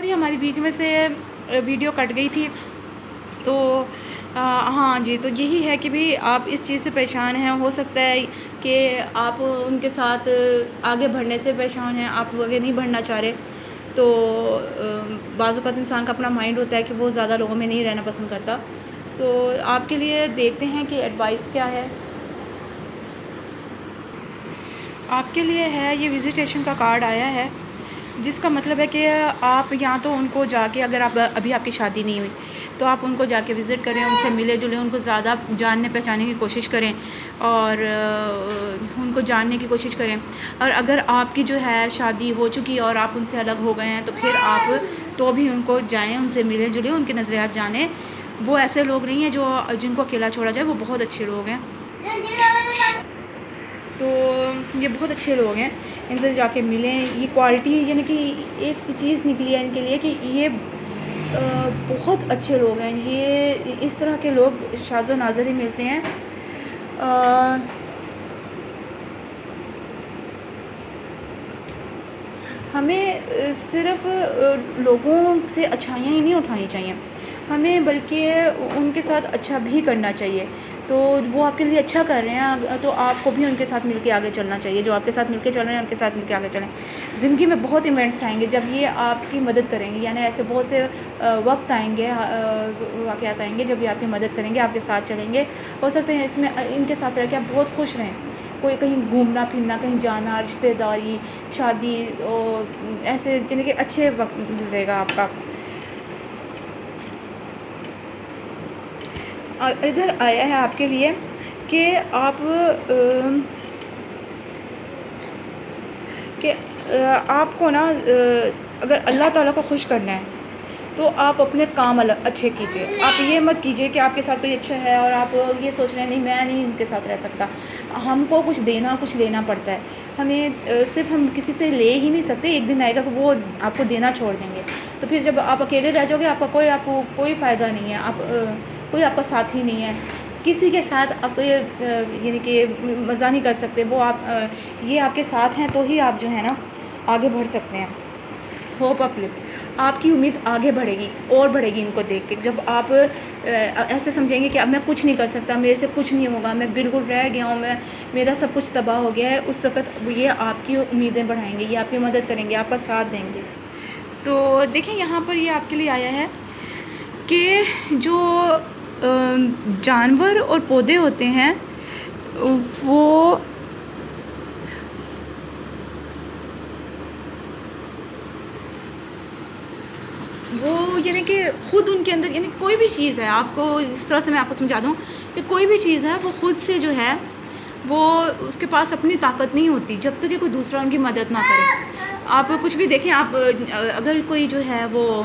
ابھی ہماری بیچ میں سے ویڈیو کٹ گئی تھی، تو ہاں جی، تو یہی ہے کہ بھی آپ اس چیز سے پریشان ہیں، ہو سکتا ہے کہ آپ ان کے ساتھ آگے بڑھنے سے پریشان ہیں، آپ آگے نہیں بڑھنا چاہ رہے. تو بعض اوقات انسان کا اپنا مائنڈ ہوتا ہے کہ وہ زیادہ لوگوں میں نہیں رہنا پسند کرتا. تو آپ کے لیے دیکھتے ہیں کہ ایڈوائس کیا ہے. آپ کے لیے ہے یہ وزیٹیشن کا کارڈ آیا ہے، جس کا مطلب ہے کہ آپ یا تو ان کو جا کے، اگر ابھی آپ کی شادی نہیں ہوئی تو آپ ان کو جا کے وزٹ کریں، ان سے ملے جلیں، ان کو زیادہ جاننے پہچاننے کی کوشش کریں اور ان کو جاننے کی کوشش کریں. اور اگر آپ کی جو ہے شادی ہو چکی اور آپ ان سے الگ ہو گئے ہیں تو پھر آپ تو بھی ان کو جائیں، ان سے ملیں جلیں، ان کے نظریات جانیں. وہ ایسے لوگ نہیں ہیں جن کو اکیلا چھوڑا جائے، وہ بہت اچھے لوگ ہیں. تو یہ بہت اچھے لوگ ہیں، ان سے جا کے ملیں. یہ کوالٹی یعنی کہ ایک چیز نکلی ہے ان کے لیے کہ یہ بہت اچھے لوگ ہیں. یہ اس طرح کے لوگ شاذ و نادر ہی ملتے ہیں. ہمیں صرف لوگوں سے اچھائیاں ہی نہیں اٹھانی چاہیے، ہمیں بلکہ ان کے ساتھ اچھا بھی کرنا چاہیے. تو وہ آپ کے لیے اچھا کر رہے ہیں تو آپ کو بھی ان کے ساتھ مل کے آگے چلنا چاہیے. جو آپ کے ساتھ مل کے چل رہے ہیں ان کے ساتھ مل کے آگے چلیں. زندگی میں بہت ایونٹس آئیں گے جب یہ آپ کی مدد کریں گے، یعنی ایسے بہت سے وقت آئیں گے، واقعات آئیں گے جب یہ آپ کی مدد کریں گے، آپ کے ساتھ چلیں گے. ہو سکتے ہیں اس میں ان کے ساتھ رہ کے آپ بہت خوش رہیں. کوئی کہیں گھومنا پھرنا، کہیں جانا، رشتہ داری، شادی، اور ایسے یعنی کہ اچھے وقت گزرے گا آپ کا. ادھر آیا ہے آپ کے لیے کہ آپ کو نا اگر اللہ تعالیٰ کو خوش کرنا ہے تو آپ اپنے کام اچھے کیجیے. آپ یہ مت کیجیے کہ آپ کے ساتھ کوئی اچھا ہے اور آپ یہ سوچ رہے ہیں نہیں میں نہیں ان کے ساتھ رہ سکتا. ہم کو کچھ دینا، کچھ لینا پڑتا ہے. ہمیں صرف ہم کسی سے لے ہی نہیں سکتے. ایک دن آئے گا کہ وہ آپ کو دینا چھوڑ دیں گے. تو پھر جب آپ اکیلے رہ جاؤ گے، آپ کو کوئی فائدہ نہیں ہے. کوئی آپ کا ساتھی نہیں ہے. کسی کے ساتھ آپ یعنی کہ مزہ نہیں کر سکتے. وہ یہ آپ کے ساتھ ہیں تو ہی آپ جو ہے نا آگے بڑھ سکتے ہیں. ہوپ اپلفٹ، آپ کی امید آگے بڑھے گی اور بڑھے گی ان کو دیکھ کے. جب آپ ایسے سمجھیں گے کہ اب میں کچھ نہیں کر سکتا، میرے سے کچھ نہیں ہوگا، میں بالکل رہ گیا ہوں، میرا سب کچھ تباہ ہو گیا ہے، اس وقت یہ آپ کی امیدیں بڑھائیں گے، یہ آپ کی مدد کریں گے، آپ کا ساتھ دیں گے. تو دیکھیں یہاں پر یہ آپ کے لیے آیا ہے کہ جو جانور اور پودے ہوتے ہیں وہ یعنی کہ خود ان کے اندر، یعنی کوئی بھی چیز ہے، آپ کو اس طرح سے میں آپ کو سمجھا دوں کہ کوئی بھی چیز ہے وہ خود سے جو ہے وہ اس کے پاس اپنی طاقت نہیں ہوتی جب تک کہ کوئی دوسرا ان کی مدد نہ کرے. آپ کچھ بھی دیکھیں، آپ اگر کوئی جو ہے وہ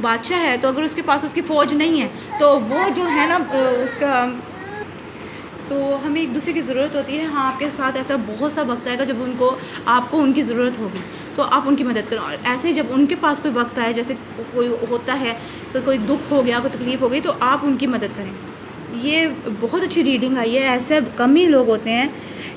بادشاہ ہے تو اگر اس کے پاس اس کی فوج نہیں ہے تو وہ جو ہے نا اس کا، تو ہمیں ایک دوسرے کی ضرورت ہوتی ہے. ہاں آپ کے ساتھ ایسا بہت سا وقت آئے گا جب آپ کو ان کی ضرورت ہوگی تو آپ ان کی مدد کریں. اور ایسے جب ان کے پاس کوئی وقت آئے، جیسے کوئی ہوتا ہے تو کوئی دکھ ہو گیا، کوئی تکلیف ہو گئی، تو آپ ان کی مدد کریں. یہ بہت اچھی ریڈنگ آئی ہے. ایسے کم ہی لوگ ہوتے ہیں.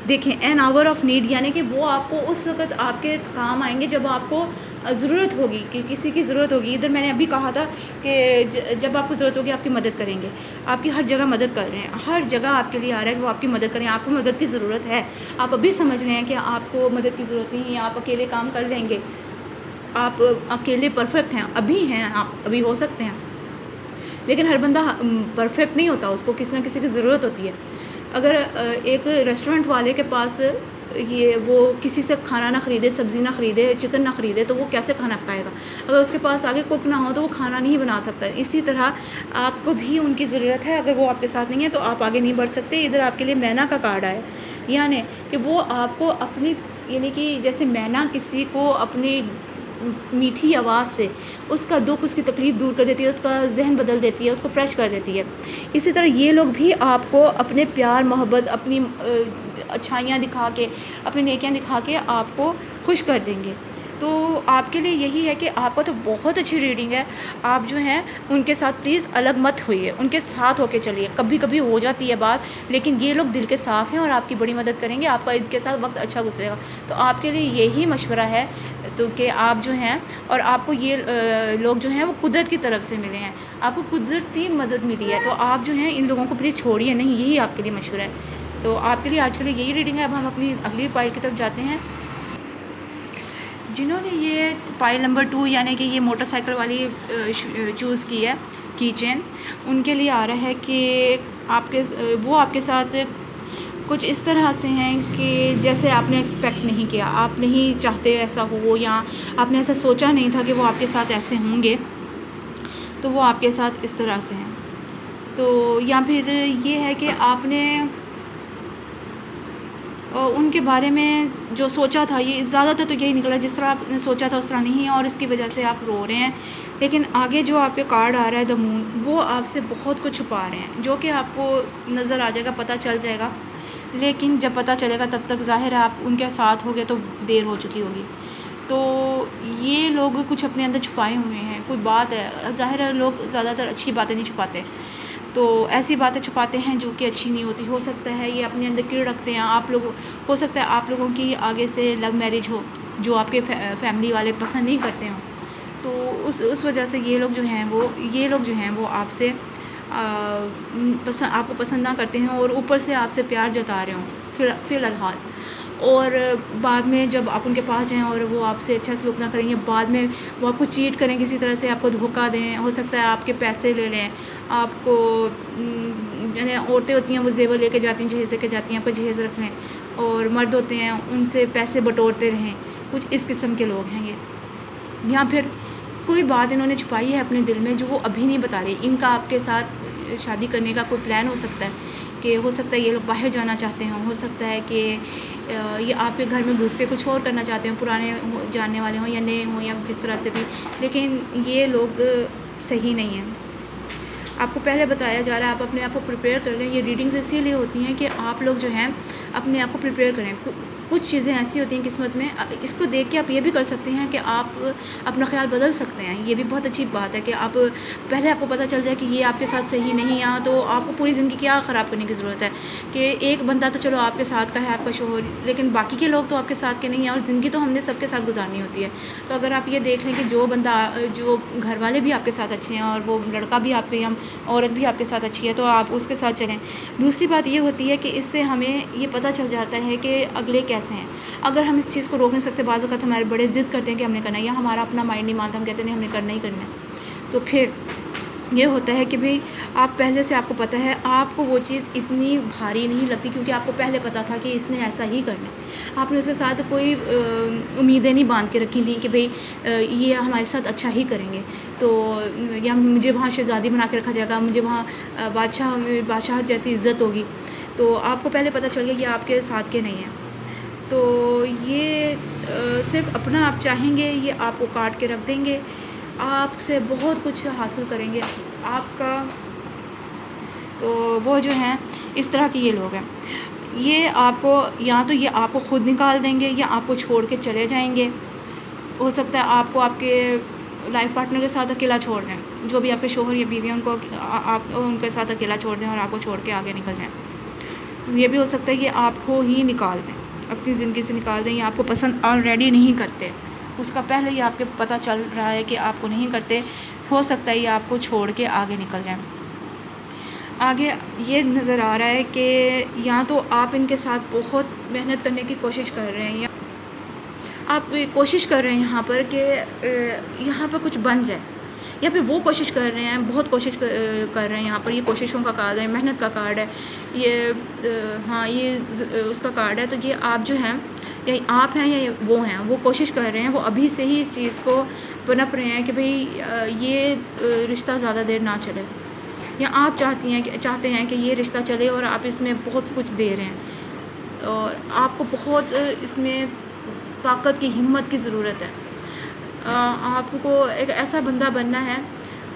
دیکھیں این آور آف نیڈ، یعنی کہ وہ آپ کو اس وقت آپ کے کام آئیں گے جب آپ کو ضرورت ہوگی، کہ کسی کی ضرورت ہوگی. ادھر میں نے ابھی کہا تھا کہ جب آپ کو ضرورت ہوگی آپ کی مدد کریں گے. آپ کی ہر جگہ مدد کر رہے ہیں، ہر جگہ آپ کے لیے آ رہا ہے کہ وہ آپ کی مدد کریں. آپ کو مدد کی ضرورت ہے. آپ ابھی سمجھ رہے ہیں کہ آپ کو مدد کی ضرورت نہیں ہے، آپ اکیلے کام کر لیں گے، آپ اکیلے پرفیکٹ ہیں. ابھی ہیں آپ، ابھی ہو سکتے ہیں، لیکن ہر بندہ پرفیکٹ نہیں ہوتا. اس کو کسی نہ کسی کی ضرورت ہوتی ہے. اگر ایک ریسٹورینٹ والے کے پاس وہ کسی سے کھانا نہ خریدے، سبزی نہ خریدے، چکن نہ خریدے تو وہ کیسے کھانا پکائے گا؟ اگر اس کے پاس آگے کوک نہ ہو تو وہ کھانا نہیں بنا سکتا. اسی طرح آپ کو بھی ان کی ضرورت ہے. اگر وہ آپ کے ساتھ نہیں ہے تو آپ آگے نہیں بڑھ سکتے. ادھر آپ کے لیے مینا کا کارڈ آیا، یعنی کہ وہ آپ کو اپنی، یعنی کہ جیسے مینا کسی کو اپنی میٹھی آواز سے اس کا دکھ، اس کی تکلیف دور کر دیتی ہے، اس کا ذہن بدل دیتی ہے، اس کو فریش کر دیتی ہے. اسی طرح یہ لوگ بھی آپ کو اپنے پیار محبت، اپنی اچھائیاں دکھا کے، اپنی نیکیاں دکھا کے آپ کو خوش کر دیں گے. تو آپ کے لیے یہی ہے کہ آپ کا تو بہت اچھی ریڈنگ ہے. آپ جو ہیں ان کے ساتھ پلیز الگ مت ہوئیے، ان کے ساتھ ہو کے چلیے. کبھی کبھی ہو جاتی ہے بات، لیکن یہ لوگ دل کے صاف ہیں اور آپ کی بڑی مدد کریں گے. آپ کا ان کے ساتھ وقت اچھا گزرے گا. تو آپ کے لیے یہی مشورہ ہے. تو کہ آپ جو ہیں اور آپ کو یہ لوگ جو ہیں وہ قدرت کی طرف سے ملے ہیں، آپ کو قدرتی مدد ملی ہے، تو آپ جو ہیں ان لوگوں کو پلیز چھوڑیے نہیں، یہی آپ کے لیے مشورہ ہے۔ تو آپ کے لیے آج کے لیے یہی ریڈنگ ہے۔ اب ہم اپنی اگلی فائل کی طرف جاتے ہیں۔ جنہوں نے یہ فائل نمبر 2 یعنی کہ یہ موٹر سائیکل والی چوز کی ہے کی چین، ان کے لیے آ رہا ہے کہ وہ آپ کے ساتھ کچھ اس طرح سے ہیں کہ جیسے آپ نے ایکسپیکٹ نہیں کیا، آپ نہیں چاہتے ایسا ہو، یا آپ نے ایسا سوچا نہیں تھا کہ وہ آپ کے ساتھ ایسے ہوں گے، تو وہ آپ کے ساتھ اس طرح سے ہیں۔ تو یا پھر یہ ہے کہ آپ نے ان کے بارے میں جو سوچا تھا، یہ زیادہ تر تو یہی نکلا جس طرح آپ نے سوچا تھا اس طرح نہیں ہے، اور اس کی وجہ سے آپ رو رہے ہیں۔ لیکن آگے جو آپ کے کارڈ آ رہا ہے دا مون، وہ آپ سے بہت کچھ چھپا رہے ہیں، جو کہ آپ کو نظر آ جائے گا، پتہ چل جائے گا، لیکن جب پتہ چلے گا تب تک ظاہر ہے آپ ان کے ساتھ ہو گئے تو دیر ہو چکی ہوگی۔ تو یہ لوگ کچھ اپنے اندر چھپائے ہوئے ہیں، کوئی بات ہے، ظاہر ہے لوگ زیادہ تر اچھی باتیں نہیں چھپاتے، تو ایسی باتیں چھپاتے ہیں جو کہ اچھی نہیں ہوتی۔ ہو سکتا ہے یہ اپنے اندر کیڑ رکھتے ہیں، آپ لوگ ہو سکتا ہے آپ لوگوں کی آگے سے لو میرج ہو جو آپ کے فیملی والے پسند نہیں کرتے ہوں، تو اس وجہ سے یہ لوگ جو ہیں وہ آپ سے آپ کو پسند نہ کرتے ہیں، اور اوپر سے آپ سے پیار جتا رہے ہوں فی الحال، اور بعد میں جب آپ ان کے پاس جائیں اور وہ آپ سے اچھا سلوک نہ کریں، یا بعد میں وہ آپ کو چیٹ کریں، کسی طرح سے آپ کو دھوکہ دیں، ہو سکتا ہے آپ کے پیسے لے لیں، آپ کو یعنی عورتیں ہوتی ہیں وہ زیور لے کے جاتی ہیں، جہیز لے کے جاتی ہیں، آپ کو جہیز رکھ لیں، اور مرد ہوتے ہیں ان سے پیسے بٹورتے رہیں، کچھ اس قسم کے لوگ ہیں یہ۔ یا پھر کوئی بات انہوں نے چھپائی ہے اپنے دل میں جو وہ ابھی نہیں بتا رہی، ان کا آپ کے ساتھ شادی کرنے کا کوئی پلان ہو سکتا ہے، کہ ہو سکتا ہے یہ لوگ باہر جانا چاہتے ہوں، ہو سکتا ہے کہ یہ آپ کے گھر میں گھس کے کچھ اور کرنا چاہتے ہوں، پرانے جاننے والے ہوں یا نئے ہوں یا جس طرح سے بھی، لیکن یہ لوگ صحیح نہیں ہیں۔ آپ کو پہلے بتایا جا رہا ہے آپ اپنے آپ کو پریپیئر کر لیں۔ یہ ریڈنگز اسی لیے ہوتی ہیں کہ آپ لوگ جو ہیں اپنے آپ کو پریپیئر کریں۔ کچھ چیزیں ایسی ہوتی ہیں قسمت میں، اس کو دیکھ کے آپ یہ بھی کر سکتے ہیں کہ آپ اپنا خیال بدل سکتے ہیں، یہ بھی بہت اچھی بات ہے کہ آپ پہلے آپ کو پتہ چل جائے کہ یہ آپ کے ساتھ صحیح نہیں ہے، تو آپ کو پوری زندگی کیا خراب کرنے کی ضرورت ہے، کہ ایک بندہ تو چلو آپ کے ساتھ کا ہے، آپ کا شوہر، لیکن باقی کے لوگ تو آپ کے ساتھ کے نہیں ہیں، اور زندگی تو ہم نے سب کے ساتھ گزارنی ہوتی ہے۔ تو اگر آپ یہ دیکھ لیں کہ جو گھر والے بھی آپ کے ساتھ اچھے ہیں، اور وہ لڑکا بھی آپ کے، عورت بھی آپ کے ساتھ اچھی ہے، تو آپ اس کے ساتھ چلیں۔ دوسری بات یہ ہوتی ہے کہ اس سے ہمیں یہ پتہ چل جاتا ہے کہ اگلے کیسے ہیں۔ اگر ہم اس چیز کو روک نہیں سکتے، بعض اوقات ہمارے بڑے ضد کرتے ہیں کہ ہم نے کرنا ہے، یا ہمارا اپنا مائنڈ نہیں مانتا، ہم کہتے ہیں نہیں ہم نے کرنا ہی کرنا ہے، تو پھر یہ ہوتا ہے کہ بھئی آپ پہلے سے آپ کو پتہ ہے، آپ کو وہ چیز اتنی بھاری نہیں لگتی، کیونکہ آپ کو پہلے پتہ تھا کہ اس نے ایسا ہی کرنا ہے۔ آپ نے اس کے ساتھ کوئی امیدیں نہیں باندھ کے رکھی تھیں کہ بھئی یہ ہمارے ساتھ اچھا ہی کریں گے، تو یا مجھے وہاں شہزادی بنا کے رکھا جائے گا، مجھے وہاں بادشاہ جیسی عزت ہوگی، تو آپ کو پہلے پتہ چل گیا کہ آپ کے ساتھ کے نہیں ہیں۔ تو یہ صرف اپنا آپ چاہیں گے، یہ آپ کو کاٹ کے رکھ دیں گے، آپ سے بہت کچھ حاصل کریں گے آپ کا، تو وہ جو ہیں اس طرح کے یہ لوگ ہیں، یہ آپ کو یا تو یہ آپ کو خود نکال دیں گے، یا آپ کو چھوڑ کے چلے جائیں گے۔ ہو سکتا ہے آپ کو آپ کے لائف پارٹنر کے ساتھ اکیلا چھوڑ دیں، جو بھی آپ کے شوہر یا بیوی ہیں ان کو آپ ان کے ساتھ اکیلا چھوڑ دیں اور آپ کو چھوڑ کے آگے نکل جائیں۔ یہ بھی ہو سکتا ہے کہ آپ کو ہی نکال دیں، اپنی زندگی سے نکال دیں، یا آپ کو پسند آلریڈی نہیں کرتے، اس کا پہلے ہی آپ کے پتہ چل رہا ہے کہ آپ کو نہیں کرتے، ہو سکتا ہے یہ آپ کو چھوڑ کے آگے نکل جائیں۔ آگے یہ نظر آ رہا ہے کہ یا تو آپ ان کے ساتھ بہت محنت کرنے کی کوشش کر رہے ہیں، یا آپ کوشش کر رہے ہیں یہاں پر کہ یہاں پر کچھ بن جائے، یا پھر وہ کوشش کر رہے ہیں، بہت کوشش کر رہے ہیں، یہاں پر یہ کوششوں کا کارڈ ہے، محنت کا کارڈ ہے، یہ ہاں یہ اس کا کارڈ ہے، تو یہ آپ جو ہیں یا آپ ہیں یا وہ ہیں، وہ کوشش کر رہے ہیں، وہ ابھی سے ہی اس چیز کو پنپ رہے ہیں کہ بھئی یہ رشتہ زیادہ دیر نہ چلے، یا آپ چاہتے ہیں کہ یہ رشتہ چلے، اور آپ اس میں بہت کچھ دے رہے ہیں، اور آپ کو بہت اس میں طاقت کی، ہمت کی ضرورت ہے۔ آپ کو ایک ایسا بندہ بننا ہے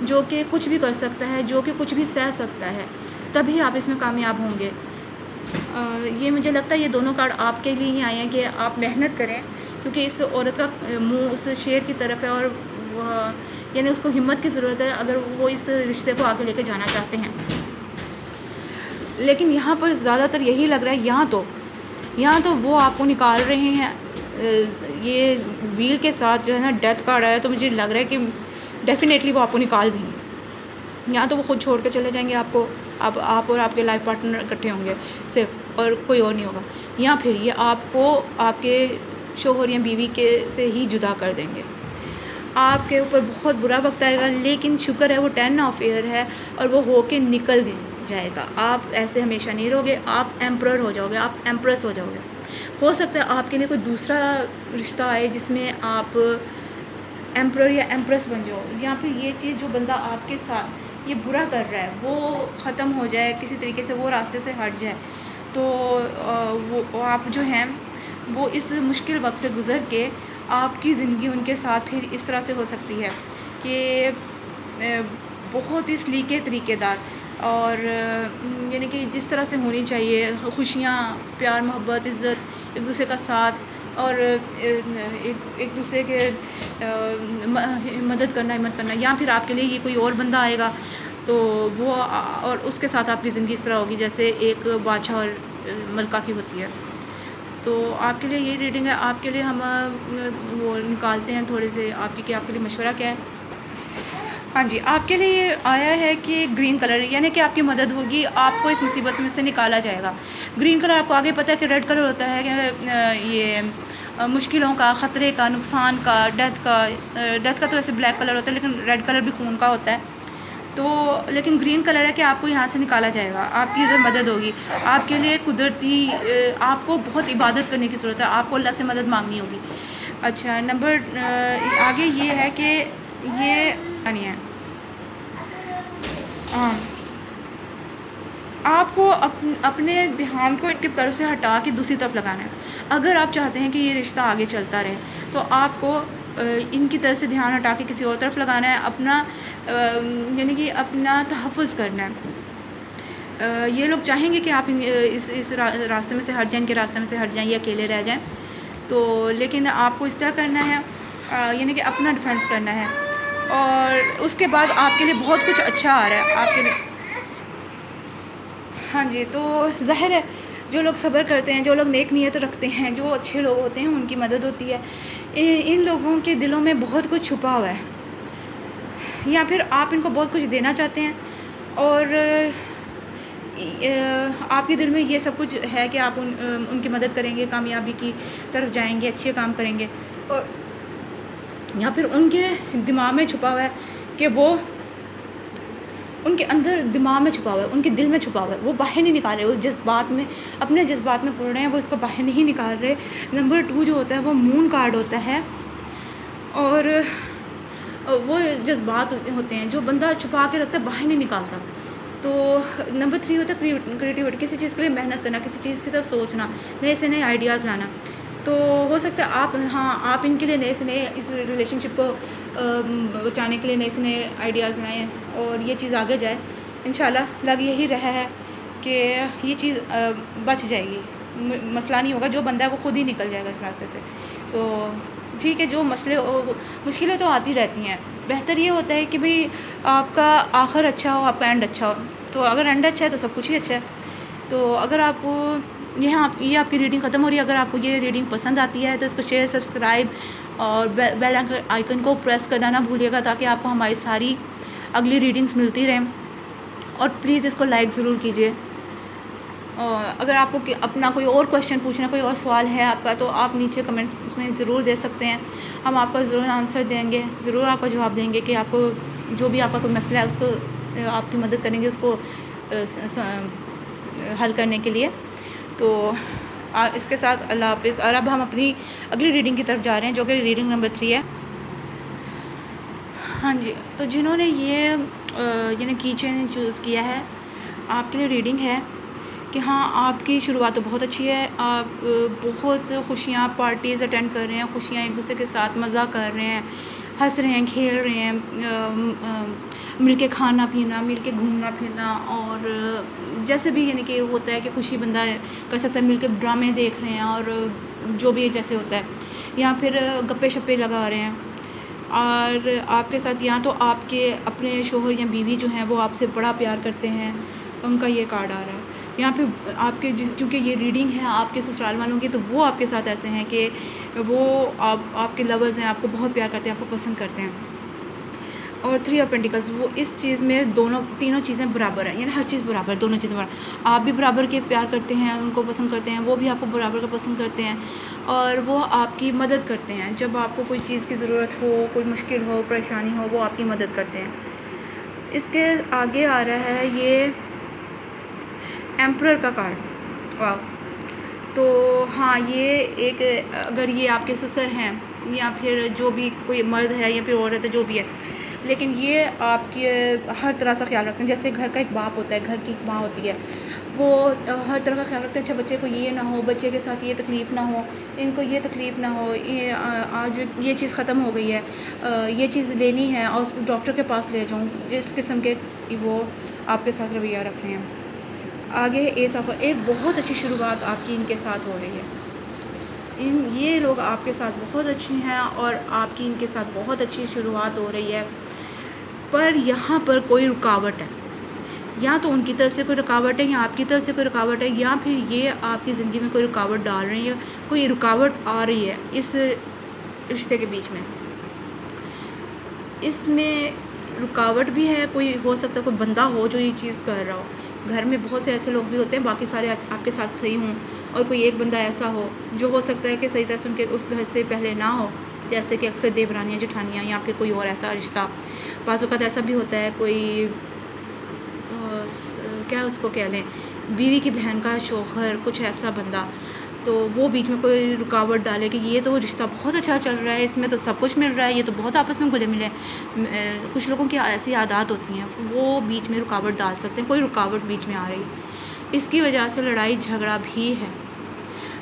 جو کہ کچھ بھی کر سکتا ہے، جو کہ کچھ بھی سہ سکتا ہے، تبھی آپ اس میں کامیاب ہوں گے۔ یہ مجھے لگتا ہے یہ دونوں کارڈ آپ کے لیے ہی آئے ہیں کہ آپ محنت کریں، کیونکہ اس عورت کا منہ اس شیر کی طرف ہے، اور یعنی اس کو ہمت کی ضرورت ہے اگر وہ اس رشتے کو آگے لے کے جانا چاہتے ہیں۔ لیکن یہاں پر زیادہ تر یہی لگ رہا ہے، یا تو وہ آپ کو نکال رہے ہیں یہ ویل کے ساتھ جو ہے نا ڈیتھ کارڈ آیا، تو مجھے لگ رہا ہے کہ ڈیفینیٹلی وہ آپ کو نکال دیں گے. یا تو وہ خود چھوڑ کے چلے جائیں گے آپ کو، اب آپ اور آپ کے لائف پارٹنر اکٹھے ہوں گے صرف، اور کوئی اور نہیں ہوگا. یا پھر یہ آپ کو آپ کے شوہر یا بیوی کے سے ہی جدا کر دیں گے. آپ کے اوپر بہت برا وقت آئے گا، لیکن شکر ہے وہ 10 آف ایئر ہے اور وہ ہو کے نکل جائے گا. آپ ایسے ہمیشہ نہیں رہو گے، آپ ایمپرر ہو جاؤ گے، آپ ایمپریس ہو جاؤ گے. ہو سکتا ہے آپ کے لیے کوئی دوسرا رشتہ آئے جس میں آپ ایمپرر یا ایمپریس بن جاؤ، یا پھر یہ چیز جو بندہ آپ کے ساتھ یہ برا کر رہا ہے وہ ختم ہو جائے، کسی طریقے سے وہ راستے سے ہٹ جائے. تو وہ آپ جو ہیں وہ اس مشکل وقت سے گزر کے آپ کی زندگی ان کے ساتھ پھر اس طرح سے ہو سکتی ہے کہ بہت ہی سلیقے طریقے دار، اور یعنی کہ جس طرح سے ہونی چاہیے، خوشیاں، پیار، محبت، عزت، ایک دوسرے کا ساتھ، اور ایک دوسرے کے مدد کرنا، ہمت کرنا. یا پھر آپ کے لیے یہ کوئی اور بندہ آئے گا تو وہ اور اس کے ساتھ آپ کی زندگی اس طرح ہوگی جیسے ایک بادشاہ اور ملکہ کی ہوتی ہے. تو آپ کے لیے یہ ریڈنگ ہے. آپ کے لیے ہم وہ نکالتے ہیں تھوڑے سے آپ کی کہ آپ کے لیے مشورہ کیا ہے. ہاں جی، آپ کے لیے یہ آیا ہے کہ گرین کلر، یعنی کہ آپ کی مدد ہوگی، آپ کو اس مصیبت میں سے نکالا جائے گا. گرین کلر آپ کو آگے پتہ ہے کہ ریڈ کلر ہوتا ہے کہ یہ مشکلوں کا، خطرے کا، نقصان کا، ڈیتھ کا تو ویسے بلیک کلر ہوتا ہے، لیکن ریڈ کلر بھی خون کا ہوتا ہے. تو لیکن گرین کلر ہے کہ آپ کو یہاں سے نکالا جائے گا، آپ کی ادھر مدد ہوگی. آپ کے لیے قدرتی آپ کو بہت عبادت کرنے کی ضرورت ہے، آپ کو اللہ سے مدد مانگنی ہوگی. اچھا، نمبر آگے یہ ہے کہ یہ نہیں ہے، آپ کو اپنے دھیان کو ان کی طرف سے ہٹا کے دوسری طرف لگانا ہے. اگر آپ چاہتے ہیں کہ یہ رشتہ آگے چلتا رہے تو آپ کو ان کی طرف سے دھیان ہٹا کے کسی اور طرف لگانا ہے، اپنا یعنی کہ اپنا تحفظ کرنا ہے. یہ لوگ چاہیں گے کہ آپ اس راستے میں سے ہٹ جائیں، ان کے راستے میں سے ہٹ جائیں، یہ اکیلے رہ جائیں. تو لیکن آپ کو اس طرح کرنا ہے، یعنی کہ اپنا ڈیفینس کرنا ہے. اور اس کے بعد آپ کے لیے بہت کچھ اچھا آ رہا ہے آپ کے لیے. ہاں جی، تو ظاہر ہے جو لوگ صبر کرتے ہیں، جو لوگ نیک نیت رکھتے ہیں، جو اچھے لوگ ہوتے ہیں، ان کی مدد ہوتی ہے. ان لوگوں کے دلوں میں بہت کچھ چھپا ہوا ہے، یا پھر آپ ان کو بہت کچھ دینا چاہتے ہیں، اور آپ کے دل میں یہ سب کچھ ہے کہ آپ ان کی مدد کریں گے، کامیابی کی طرف جائیں گے، اچھے کام کریں گے. اور یا پھر ان کے دماغ میں چھپا ہوا ہے کہ وہ ان کے اندر دماغ میں چھپا ہوا ہے، ان کے دل میں چھپا ہوا ہے، وہ باہر نہیں نکال رہے، وہ جذبات میں اپنے جذبات میں پڑ رہے ہیں، وہ اس کو باہر نہیں نکال رہے. نمبر 2 جو ہوتا ہے وہ مون کارڈ ہوتا ہے، اور وہ جذبات ہوتے ہیں جو بندہ چھپا کے رکھتا ہے، باہر نہیں نکالتا. تو نمبر 3 ہوتا ہے کریٹیوٹی، کسی چیز کے لیے محنت کرنا، کسی چیز کی طرف سوچنا، نئے سے نئے آئیڈیاز لانا. تو ہو سکتا ہے آپ ان کے لیے نئے سے نئے اس ریلیشن شپ کو بچانے کے لیے نئے سے نئے آئیڈیاز لائیں اور یہ چیز آگے جائے. انشاءاللہ لگ یہی رہا ہے کہ یہ چیز بچ جائے گی، مسئلہ نہیں ہوگا، جو بندہ ہے وہ خود ہی نکل جائے گا اس راستے سے. تو ٹھیک ہے، جو مشکلیں تو آتی رہتی ہیں، بہتر یہ ہوتا ہے کہ بھئی آپ کا آخر اچھا ہو، آپ کا اینڈ اچھا ہو. تو اگر اینڈ اچھا ہے تو سب کچھ ہی اچھا ہے. تو اگر آپ یہ آپ کی ریڈنگ ختم ہو رہی ہے. اگر آپ کو یہ ریڈنگ پسند آتی ہے تو اس کو شیئر، سبسکرائب اور بیل آئیکن کو پریس کرنا نہ بھولیے گا، تاکہ آپ کو ہماری ساری اگلی ریڈنگز ملتی رہیں. اور پلیز اس کو لائک ضرور کیجیے. اگر آپ کو اپنا کوئی اور کویشچن پوچھنا، کوئی اور سوال ہے آپ کا، تو آپ نیچے کمنٹس میں ضرور دے سکتے ہیں. ہم آپ کا ضرور آنسر دیں گے، ضرور آپ کا جواب دیں گے کہ آپ کو جو بھی آپ کا کوئی مسئلہ ہے اس کو آپ کی مدد کریں گے اس کو حل کرنے کے لیے. تو اس کے ساتھ اللہ حافظ. اور اب ہم اپنی اگلی ریڈنگ کی طرف جا رہے ہیں، جو کہ ریڈنگ نمبر 3 ہے. ہاں جی، تو جنہوں نے یہ یعنی کی چین چوز کیا ہے، آپ کے لیے ریڈنگ ہے کہ ہاں آپ کی شروعات تو بہت اچھی ہے، آپ بہت خوشیاں، پارٹیز اٹینڈ کر رہے ہیں، خوشیاں ایک دوسرے کے ساتھ مزہ کر رہے ہیں، ہنس رہے ہیں، کھیل رہے ہیں، مل کے کھانا پینا، مل کے گھومنا پھرنا، اور جیسے بھی یعنی کہ ہوتا ہے کہ خوشی بندہ کر سکتا ہے، مل کے ڈرامے دیکھ رہے ہیں، اور جو بھی جیسے ہوتا ہے، یا پھر گپے شپے لگا رہے ہیں. اور آپ کے ساتھ یا تو آپ کے اپنے شوہر یا بیوی جو ہیں وہ آپ سے بڑا پیار کرتے ہیں، ان کا یہ کارڈ آ رہا ہے. یہاں پہ آپ کے کیونکہ یہ ریڈنگ ہے آپ کے سسرال والوں کی، تو وہ آپ کے ساتھ ایسے ہیں کہ وہ آپ کے لورز ہیں، آپ کو بہت پیار کرتے ہیں، آپ کو پسند کرتے ہیں. اور 3 آف پینٹیکلز وہ اس چیز میں تینوں چیزیں برابر ہیں، یعنی ہر چیز برابر، دونوں چیزیں برابر. آپ بھی برابر کے پیار کرتے ہیں، ان کو پسند کرتے ہیں، وہ بھی آپ کو برابر کا پسند کرتے ہیں، اور وہ آپ کی مدد کرتے ہیں. جب آپ کو کوئی چیز کی ضرورت ہو، کوئی مشکل ہو، پریشانی ہو، وہ آپ کی مدد کرتے ہیں. اس کے آگے آ رہا ہے یہ ایمپرر کا کارڈ. واو. تو ہاں یہ ایک، اگر یہ آپ کے سسر ہیں یا پھر جو بھی کوئی مرد ہے یا پھر عورت ہے جو بھی ہے، لیکن یہ آپ کی ہر طرح سے خیال رکھتے ہیں. جیسے گھر کا ایک باپ ہوتا ہے، گھر کی ایک ماں ہوتی ہے، وہ ہر طرح کا خیال رکھتے ہیں. اچھا بچے کو یہ نہ ہو، بچے کے ساتھ یہ تکلیف نہ ہو، ان کو یہ تکلیف نہ ہو، آج یہ چیز ختم ہو گئی ہے، یہ چیز لینی ہے اور ڈاکٹر کے پاس لے جاؤں، اس قسم کے وہ آپ کے ساتھ رویہ رکھ رہے ہیں. آگے ایس آف، ایک بہت اچھی شروعات آپ کی ان کے ساتھ ہو رہی ہے. یہ لوگ آپ کے ساتھ بہت اچھے ہیں اور آپ کی ان کے ساتھ بہت اچھی شروعات ہو رہی ہے. پر یہاں پر کوئی رکاوٹ ہے، یا تو ان کی طرف سے کوئی رکاوٹ ہے یا آپ کی طرف سے کوئی رکاوٹ ہے، یا پھر یہ آپ کی زندگی میں کوئی رکاوٹ ڈال رہی ہے، کوئی رکاوٹ آ رہی ہے اس رشتے کے بیچ میں. اس میں رکاوٹ بھی ہے، کوئی ہو سکتا ہے کوئی بندہ ہو جو یہ چیز کر رہا ہو. گھر میں بہت سے ایسے لوگ بھی ہوتے ہیں، باقی سارے آپ کے ساتھ صحیح ہوں، اور کوئی ایک بندہ ایسا ہو جو ہو سکتا ہے کہ صحیح طرح سے ان کے اس گھر سے پہلے نہ ہو، جیسے کہ اکثر دیورانیاں جٹھانیاں یا پھر کوئی اور ایسا رشتہ. بعض اوقات ایسا بھی ہوتا ہے کوئی کیا اس کو کہہ لیں، بیوی کی بہن کا شوہر، کچھ ایسا بندہ، تو وہ بیچ میں کوئی رکاوٹ ڈالے کہ یہ تو رشتہ بہت اچھا چل رہا ہے، اس میں تو سب کچھ مل رہا ہے، یہ تو بہت آپس میں گلے ملے. کچھ لوگوں کی ایسی عادات ہوتی ہیں، وہ بیچ میں رکاوٹ ڈال سکتے ہیں. کوئی رکاوٹ بیچ میں آ رہی ہے، اس کی وجہ سے لڑائی جھگڑا بھی ہے.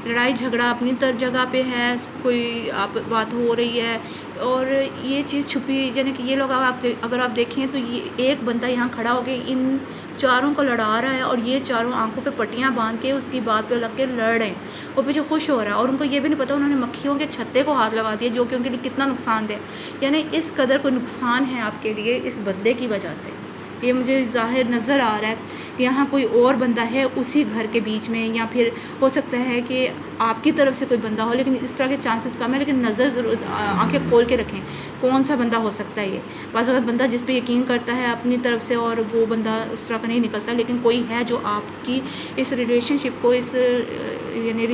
لڑائی جھگڑا اپنی جگہ پہ ہے، کوئی بات ہو رہی ہے، اور یہ چیز چھپی، یعنی کہ یہ لوگ اگر آپ دیکھیں تو یہ ایک بندہ یہاں کھڑا ہو کے ان چاروں کو لڑا رہا ہے، اور یہ چاروں آنکھوں پہ پٹیاں باندھ کے اس کی بات پہ لگ کے لڑ رہے ہیں. وہ پیچھے خوش ہو رہا ہے، اور ان کو یہ بھی نہیں پتا انہوں نے مکھیوں کے چھتے کو ہاتھ لگا دیا، جو کہ ان کے لیے کتنا نقصان دہ. یعنی اس قدر کوئی نقصان ہے آپ کے لیے اس بندے کی وجہ سے. یہ مجھے ظاہر نظر آ رہا ہے کہ یہاں کوئی اور بندہ ہے اسی گھر کے بیچ میں، یا پھر ہو سکتا ہے کہ آپ کی طرف سے کوئی بندہ ہو، لیکن اس طرح کے چانسز کم ہے. لیکن نظر ضرور، آنکھیں کھول کے رکھیں کون سا بندہ ہو سکتا ہے. یہ بعض اوقات بندہ جس پہ یقین کرتا ہے اپنی طرف سے، اور وہ بندہ اس طرح کا نہیں نکلتا، لیکن کوئی ہے جو آپ کی اس ریلیشن شپ کو، اس یعنی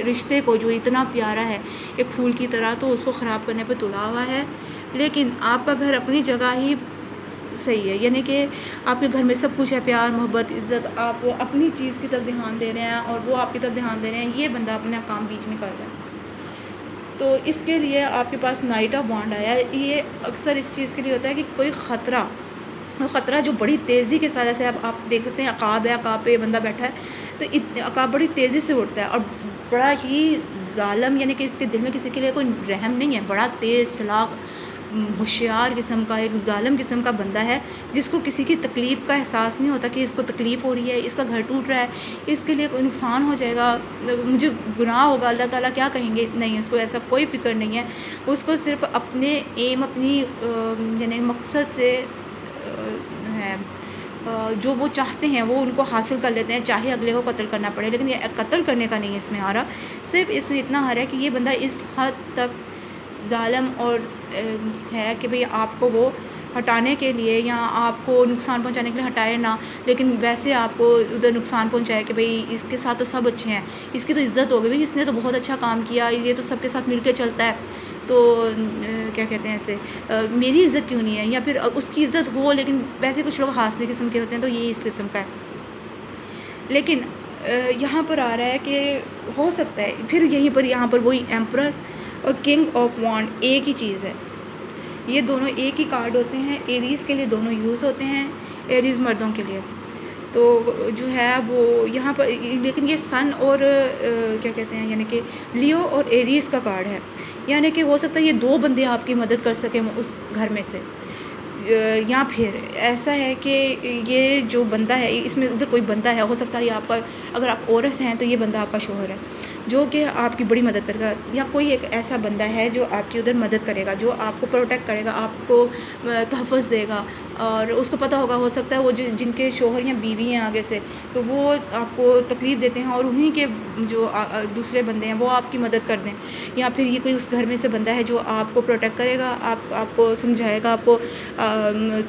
رشتے کو جو اتنا پیارا ہے ایک پھول کی طرح، تو اس کو خراب کرنے پہ تلا ہوا ہے. لیکن آپ کا گھر اپنی جگہ ہی صحیح ہے، یعنی کہ آپ کے گھر میں سب کچھ ہے، پیار، محبت، عزت. آپ اپنی چیز کی طرف دھیان دے رہے ہیں اور وہ آپ کی طرف دھیان دے رہے ہیں. یہ بندہ اپنا کام بیچ میں کر رہا ہے. تو اس کے لیے آپ کے پاس نائٹ آف وانڈ آیا ہے. یہ اکثر اس چیز کے لیے ہوتا ہے کہ کوئی خطرہ جو بڑی تیزی کے ساتھ، جیسے آپ دیکھ سکتے ہیں عقاب ہے، عقاب پہ بندہ بیٹھا ہے، تو عقاب بڑی تیزی سے اڑتا ہے اور بڑا ہی ظالم، یعنی کہ اس کے دل میں کسی کے لیے کوئی رحم نہیں ہے. بڑا تیز چلاک، ہوشیار قسم کا، ایک ظالم قسم کا بندہ ہے، جس کو کسی کی تکلیف کا احساس نہیں ہوتا کہ اس کو تکلیف ہو رہی ہے، اس کا گھر ٹوٹ رہا ہے، اس کے لیے کوئی نقصان ہو جائے گا، مجھے گناہ ہوگا، اللہ تعالیٰ کیا کہیں گے. نہیں، اس کو ایسا کوئی فکر نہیں ہے. اس کو صرف اپنے ایم، اپنی یعنی مقصد سے ہے، جو وہ چاہتے ہیں وہ ان کو حاصل کر لیتے ہیں، چاہے اگلے کو قتل کرنا پڑے. لیکن یہ قتل کرنے کا نہیں اس میں آ رہا، صرف اس میں اتنا آ رہا ہے کہ یہ بندہ اس حد تک ظالم اور ہے کہ بھئی آپ کو وہ ہٹانے کے لیے یا آپ کو نقصان پہنچانے کے لیے ہٹائے نہ، لیکن ویسے آپ کو ادھر نقصان پہنچائے کہ بھئی اس کے ساتھ تو سب اچھے ہیں، اس کی تو عزت ہو گئی، بھئی اس نے تو بہت اچھا کام کیا، یہ تو سب کے ساتھ مل کے چلتا ہے، تو کیا کہتے ہیں اسے، میری عزت کیوں نہیں ہے. یا پھر اس کی عزت ہو، لیکن ویسے کچھ لوگ حاسد قسم کے ہوتے ہیں، تو یہ اس قسم کا ہے. لیکن یہاں پر آ رہا ہے کہ ہو سکتا ہے پھر یہاں پر وہی ایمپرر اور کنگ آف وانڈ ایک ہی چیز ہے. یہ دونوں ایک ہی کارڈ ہوتے ہیں، ایریز کے لیے دونوں یوز ہوتے ہیں، ایریز مردوں کے لیے. تو جو ہے وہ یہاں پر، لیکن یہ سن اور کیا کہتے ہیں، یعنی کہ لیو اور ایریز کا کارڈ ہے. یعنی کہ ہو سکتا ہے یہ 2 بندے آپ کی مدد کر سکیں اس گھر میں سے. یا پھر ایسا ہے کہ یہ جو بندہ ہے اس میں ادھر کوئی بندہ ہے، ہو سکتا ہے یہ آپ کا، اگر آپ عورت ہیں تو یہ بندہ آپ کا شوہر ہے جو کہ آپ کی بڑی مدد کرے گا، یا کوئی ایک ایسا بندہ ہے جو آپ کی ادھر مدد کرے گا، جو آپ کو پروٹیکٹ کرے گا، آپ کو تحفظ دے گا، اور اس کو پتہ ہوگا، ہو سکتا ہے وہ جن کے شوہر یا بیوی ہیں آگے سے، تو وہ آپ کو تکلیف دیتے ہیں اور انہیں کے جو دوسرے بندے ہیں وہ آپ کی مدد کر دیں، یا پھر یہ کوئی اس گھر میں سے بندہ ہے جو آپ کو پروٹیکٹ کرے گا، آپ کو سمجھائے گا، آپ کو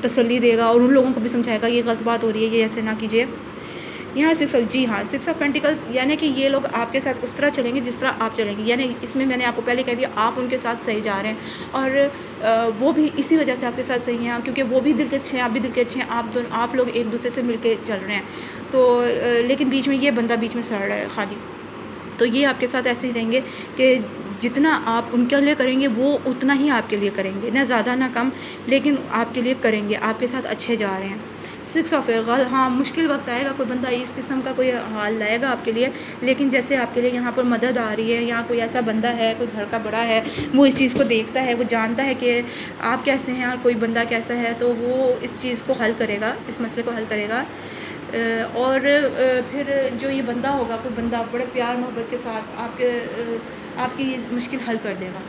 تسلی دے گا، اور ان لوگوں کو بھی سمجھائے گا یہ غلط بات ہو رہی ہے، یہ ایسے نہ کیجیے۔ یہاں سکس آف پینٹیکلز یعنی کہ یہ لوگ آپ کے ساتھ اس طرح چلیں گے جس طرح آپ چلیں گے، یعنی اس میں نے آپ کو پہلے کہہ دیا آپ ان کے ساتھ صحیح جا رہے ہیں، اور وہ بھی اسی وجہ سے آپ کے ساتھ صحیح ہیں، کیونکہ وہ بھی دل کے اچھے ہیں، آپ بھی دل کے اچھے ہیں، آپ لوگ ایک دوسرے سے مل کے چل رہے ہیں، تو لیکن بیچ میں یہ بندہ بیچ میں سڑ رہا ہے خالی، تو یہ آپ کے ساتھ ایسے ہی رہیں گے کہ جتنا آپ ان کے لیے کریں گے وہ اتنا ہی آپ کے لیے کریں گے، نہ زیادہ نہ کم، لیکن آپ کے لیے کریں گے، آپ کے ساتھ اچھے جا رہے ہیں۔ سکس آف ہاں مشکل وقت آئے گا، کوئی بندہ اس قسم کا کوئی حال لائے گا آپ کے لیے، لیکن جیسے آپ کے لیے یہاں پر مدد آ رہی ہے، یہاں کوئی ایسا بندہ ہے، کوئی گھر کا بڑا ہے، وہ اس چیز کو دیکھتا ہے، وہ جانتا ہے کہ آپ کیسے ہیں اور کوئی بندہ کیسا ہے، تو وہ اس چیز کو حل کرے گا، اس مسئلے کو حل کرے گا، اور پھر جو یہ بندہ ہوگا، کوئی بندہ بڑے پیار محبت کے ساتھ آپ کی مشکل حل کر دے گا۔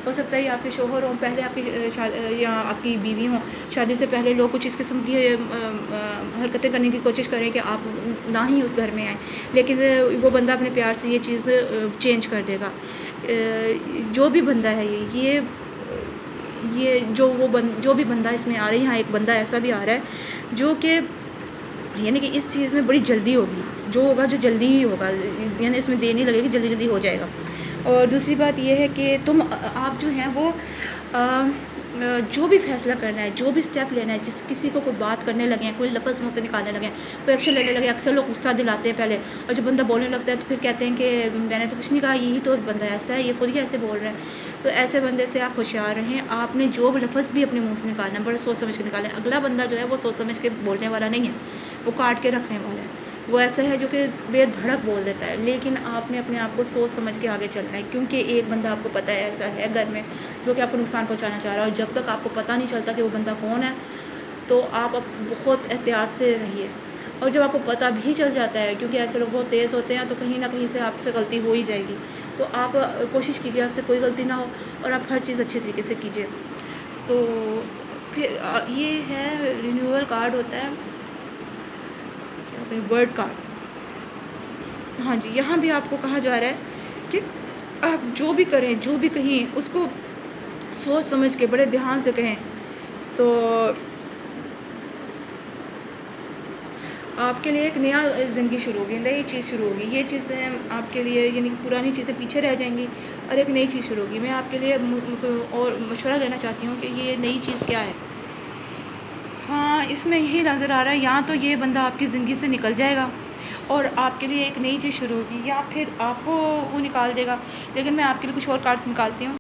ہو سکتا ہے یہ آپ کے شوہر ہوں، پہلے آپ کی یا آپ کی بیوی ہوں، شادی سے پہلے لوگ کچھ اس قسم کی حرکتیں کرنے کی کوشش کریں کہ آپ نہ ہی اس گھر میں آئیں، لیکن وہ بندہ اپنے پیار سے یہ چیز چینج کر دے گا۔ جو بھی بندہ ہے یہ جو بھی بندہ اس میں آ رہا ہے، یہاں ایک بندہ ایسا بھی آ رہا ہے جو کہ یعنی کہ اس چیز میں بڑی جلدی ہوگی، جو ہوگا جو جلدی ہی ہوگا، یعنی اس میں دیر نہیں لگے گی، جلدی جلدی ہو جائے گا۔ اور دوسری بات یہ ہے کہ آپ جو ہیں وہ جو بھی فیصلہ کرنا ہے، جو بھی سٹیپ لینا ہے، کسی کو کوئی بات کرنے لگے ہیں، کوئی لفظ منہ سے نکالنے لگے ہیں، کوئی ایکشن لینے لگے ہیں، اکثر لوگ غصہ دلاتے ہیں پہلے، اور جب بندہ بولنے لگتا ہے تو پھر کہتے ہیں کہ میں نے تو کچھ نہیں کہا، یہی تو بندہ ایسا ہے، یہ خود ہی ایسے بول رہا ہے، تو ایسے بندے سے آپ ہوشیار رہیں۔ آپ نے جو بھی لفظ بھی اپنے منہ سے نکالنا ہے بڑے سوچ سمجھ کے نکالیں، اگلا بندہ جو ہے وہ سوچ سمجھ کے بولنے والا نہیں ہے، وہ کاٹ کے رکھنے والا ہے، وہ ایسا ہے جو کہ بے دھڑک بول دیتا ہے، لیکن آپ نے اپنے آپ کو سوچ سمجھ کے آگے چلنا ہے، کیونکہ ایک بندہ آپ کو پتہ ہے ایسا ہے گھر میں جو کہ آپ کو نقصان پہنچانا چاہ رہا ہے، اور جب تک آپ کو پتہ نہیں چلتا کہ وہ بندہ کون ہے تو آپ بہت احتیاط سے رہیے، اور جب آپ کو پتہ بھی چل جاتا ہے، کیونکہ ایسے لوگ بہت تیز ہوتے ہیں، تو کہیں نہ کہیں سے آپ سے غلطی ہو ہی جائے گی، تو آپ کوشش کیجیے آپ سے کوئی غلطی نہ ہو، اور آپ ہر چیز اچھے طریقے سے کیجیے۔ تو پھر یہ ہے رینیول کارڈ ہوتا ہے، ورڈ کارڈ، ہاں جی، یہاں بھی آپ کو کہا جا رہا ہے کہ آپ جو بھی کریں، جو بھی کہیں، اس کو سوچ سمجھ کے بڑے دھیان سے کہیں، تو آپ کے لیے ایک نیا زندگی شروع ہوگی، نئی چیز شروع ہوگی، یہ چیزیں آپ کے لیے یعنی پرانی چیزیں پیچھے رہ جائیں گی اور ایک نئی چیز شروع ہوگی۔ میں آپ کے لیے اور مشورہ لینا چاہتی ہوں کہ یہ نئی چیز کیا ہے۔ ہاں اس میں یہی نظر آ رہا ہے، یا تو یہ بندہ آپ کی زندگی سے نکل جائے گا اور آپ کے لیے ایک نئی چیز شروع ہوگی، یا پھر آپ کو وہ نکال دے گا، لیکن میں آپ کے لیے کچھ اور کارڈس نکالتی ہوں۔